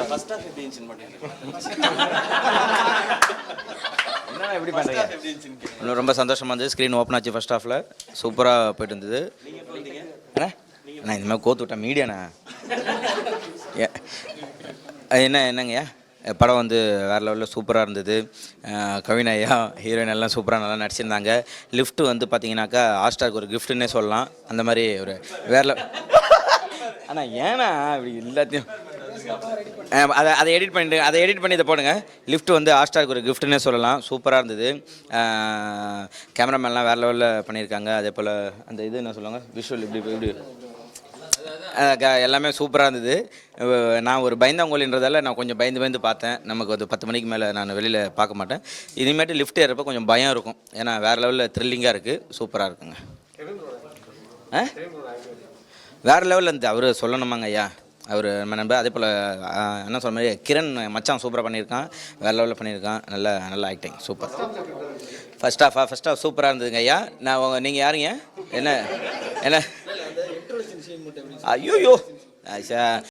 First half எப்படி இருந்துச்சுன்னு மாட்டேங்குது. என்ன எப்படி பண்ணுறீங்க? ரொம்ப சந்தோஷமாக இருந்தது. ஸ்க்ரீன் ஓப்பன் ஆச்சு ஃபர்ஸ்ட் ஹாஃபில். சூப்பராக போயிட்டு இருந்தது. அண்ணா இந்த மாதிரி கோத்து விட்டேன் மீடியாண்ணா. என்னங்கய்யா படம் வந்து வேறு லெவலில் சூப்பராக இருந்தது. கவின் ஐயா ஹீரோயின் எல்லாம் சூப்பராக நல்லா நடிச்சிருந்தாங்க. லிஃப்ட்டு வந்து பார்த்தீங்கன்னாக்கா ஹாட்ஸ்டாருக்கு ஒரு கிஃப்ட்டுன்னே சொல்லலாம். அந்த மாதிரி ஒரு வேறு அண்ணா ஏன்னா இப்படி எல்லாத்தையும் அதை எடிட் பண்ணி இதை போடுங்க. லிஃப்ட் வந்து ஹாட்ஸ்டாருக்கு ஒரு கிஃப்ட்டுன்னே சொல்லலாம். சூப்பராக இருந்தது. கேமராமேன்லாம் வேறு லெவலில் பண்ணியிருக்காங்க. அதே போல் அந்த இது என்ன சொல்லுவாங்க விஷுவல் இப்படி எல்லாமே சூப்பராக இருந்தது. நான் ஒரு பயந்தாங்கோலின்றதால நான் கொஞ்சம் பயந்து பார்த்தேன். நமக்கு ஒரு 10 மணிக்கு மேலே நான் வெளியில் பார்க்க மாட்டேன். இனிமேட்டு லிஃப்ட் ஏறப்போ கொஞ்சம் பயம் இருக்கும். ஏன்னா வேறு லெவலில் த்ரில்லிங்காக இருக்குது. சூப்பராக இருக்குங்க. வேறு லெவலில் இருந்தது. அவர் சொல்லணுமாங்க ஐயா, அவர் நம்ம நம்ப. அதே போல் என்ன சொல்கிற மாதிரி கிரண் மச்சான் சூப்பராக பண்ணியிருக்கான். வேறு லெவலில் பண்ணியிருக்கான். நல்ல ஆக்டிங் சூப்பர். ஃபஸ்ட் ஹாஃப் சூப்பராக இருந்ததுங்க ஐயா. நீங்கள் யாருங்க? என்ன ஐயோ